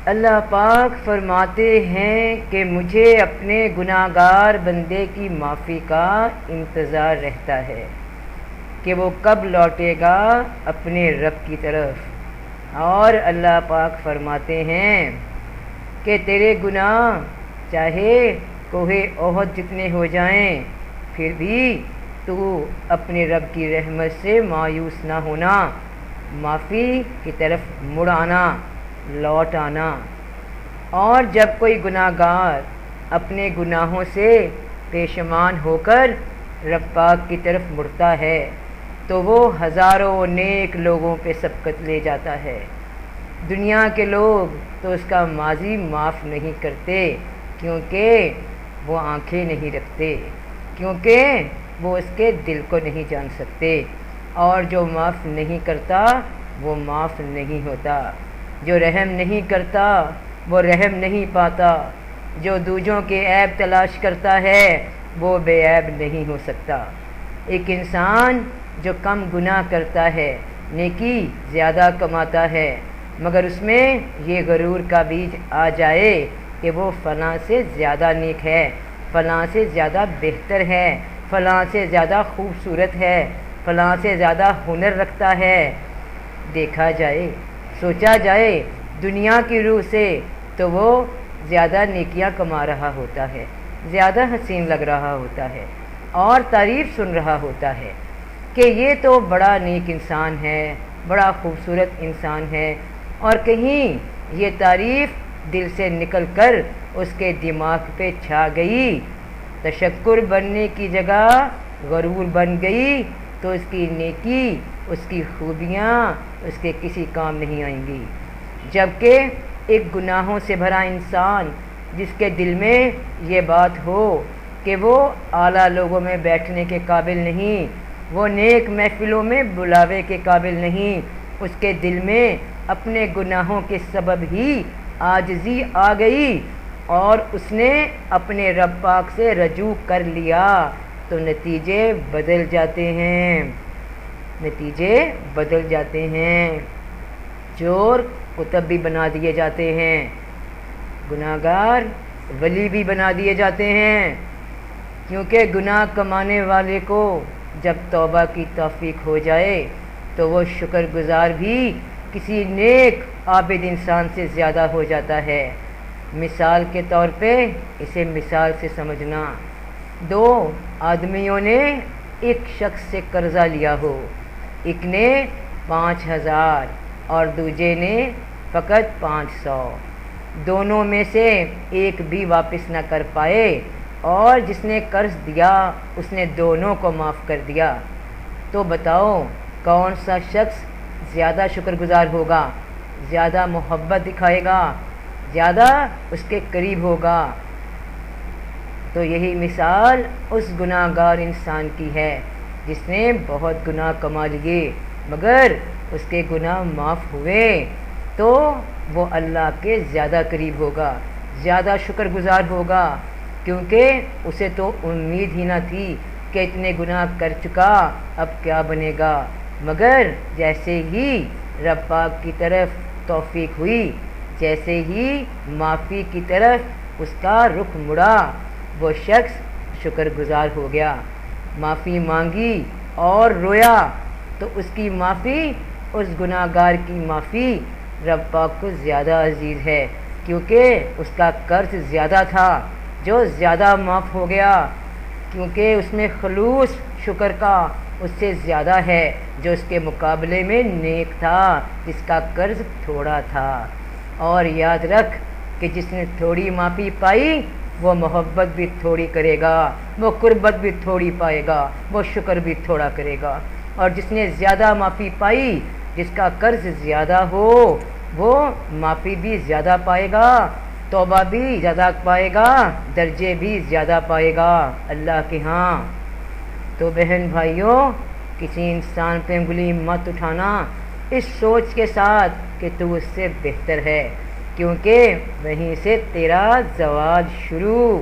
اللہ پاک فرماتے ہیں کہ مجھے اپنے گناہگار بندے کی معافی کا انتظار رہتا ہے کہ وہ کب لوٹے گا اپنے رب کی طرف۔ اور اللہ پاک فرماتے ہیں کہ تیرے گناہ چاہے کوہ احد جتنے ہو جائیں پھر بھی تو اپنے رب کی رحمت سے مایوس نہ ہونا، معافی کی طرف مڑ آنا، لوٹ آنا۔ اور جب کوئی گناہ گار اپنے گناہوں سے پیشمان ہو کر رب پاک کی طرف مڑتا ہے تو وہ ہزاروں نیک لوگوں پہ سبقت لے جاتا ہے۔ دنیا کے لوگ تو اس کا ماضی معاف نہیں کرتے کیونکہ وہ آنکھیں نہیں رکھتے، کیونکہ وہ اس کے دل کو نہیں جان سکتے، اور جو معاف نہیں کرتا وہ معاف نہیں ہوتا، جو رحم نہیں کرتا وہ رحم نہیں پاتا، جو دوجوں کے عیب تلاش کرتا ہے وہ بے عیب نہیں ہو سکتا۔ ایک انسان جو کم گناہ کرتا ہے نیکی زیادہ کماتا ہے، مگر اس میں یہ غرور کا بیج آ جائے کہ وہ فلاں سے زیادہ نیک ہے، فلاں سے زیادہ بہتر ہے، فلاں سے زیادہ خوبصورت ہے، فلاں سے زیادہ ہنر رکھتا ہے، دیکھا جائے سوچا جائے دنیا کی روح سے تو وہ زیادہ نیکیاں کما رہا ہوتا ہے، زیادہ حسین لگ رہا ہوتا ہے، اور تعریف سن رہا ہوتا ہے کہ یہ تو بڑا نیک انسان ہے، بڑا خوبصورت انسان ہے، اور کہیں یہ تعریف دل سے نکل کر اس کے دماغ پہ چھا گئی، تشکر بننے کی جگہ غرور بن گئی تو اس کی نیکی، اس کی خوبیاں اس کے کسی کام نہیں آئیں گی۔ جبکہ ایک گناہوں سے بھرا انسان جس کے دل میں یہ بات ہو کہ وہ اعلیٰ لوگوں میں بیٹھنے کے قابل نہیں، وہ نیک محفلوں میں بلاوے کے قابل نہیں، اس کے دل میں اپنے گناہوں کے سبب ہی عاجزی آ گئی اور اس نے اپنے رب پاک سے رجوع کر لیا تو نتیجے بدل جاتے ہیں، نتیجے بدل جاتے ہیں، چور قطب بھی بنا دیے جاتے ہیں، گناہگار ولی بھی بنا دیے جاتے ہیں، کیونکہ گناہ کمانے والے کو جب توبہ کی توفیق ہو جائے تو وہ شکر گزار بھی کسی نیک عابد انسان سے زیادہ ہو جاتا ہے۔ مثال کے طور پہ اسے مثال سے سمجھنا، دو آدمیوں نے ایک شخص سے قرضہ لیا ہو، ایک نے 5000 اور دوسرے نے فقط 500، دونوں میں سے ایک بھی واپس نہ کر پائے، اور جس نے قرض دیا اس نے دونوں کو معاف کر دیا، تو بتاؤ کون سا شخص زیادہ شکر گزار ہوگا، زیادہ محبت دکھائے گا، زیادہ اس کے قریب ہوگا؟ تو یہی مثال اس گناہ گار انسان کی ہے جس نے بہت گناہ کما لیے مگر اس کے گناہ معاف ہوئے تو وہ اللہ کے زیادہ قریب ہوگا، زیادہ شکر گزار ہوگا، کیونکہ اسے تو امید ہی نہ تھی کہ اتنے گناہ کر چکا اب کیا بنے گا، مگر جیسے ہی رب پاک کی طرف توفیق ہوئی، جیسے ہی معافی کی طرف اس کا رخ مڑا، وہ شخص شکر گزار ہو گیا، معافی مانگی اور رویا تو اس کی معافی، اس گناہ گار کی معافی رب پاک کو زیادہ عزیز ہے، کیونکہ اس کا قرض زیادہ تھا جو زیادہ معاف ہو گیا، کیونکہ اس میں خلوص شکر کا اس سے زیادہ ہے جو اس کے مقابلے میں نیک تھا جس کا قرض تھوڑا تھا۔ اور یاد رکھ کہ جس نے تھوڑی معافی پائی وہ محبت بھی تھوڑی کرے گا، وہ قربت بھی تھوڑی پائے گا، وہ شکر بھی تھوڑا کرے گا، اور جس نے زیادہ معافی پائی، جس کا قرض زیادہ ہو، وہ معافی بھی زیادہ پائے گا، توبہ بھی زیادہ پائے گا، درجے بھی زیادہ پائے گا اللہ کے ہاں۔ تو بہن بھائیوں، کسی انسان پہ انگلی مت اٹھانا اس سوچ کے ساتھ کہ تو اس سے بہتر ہے، کیونکہ وہیں سے تیرا زوال شروع۔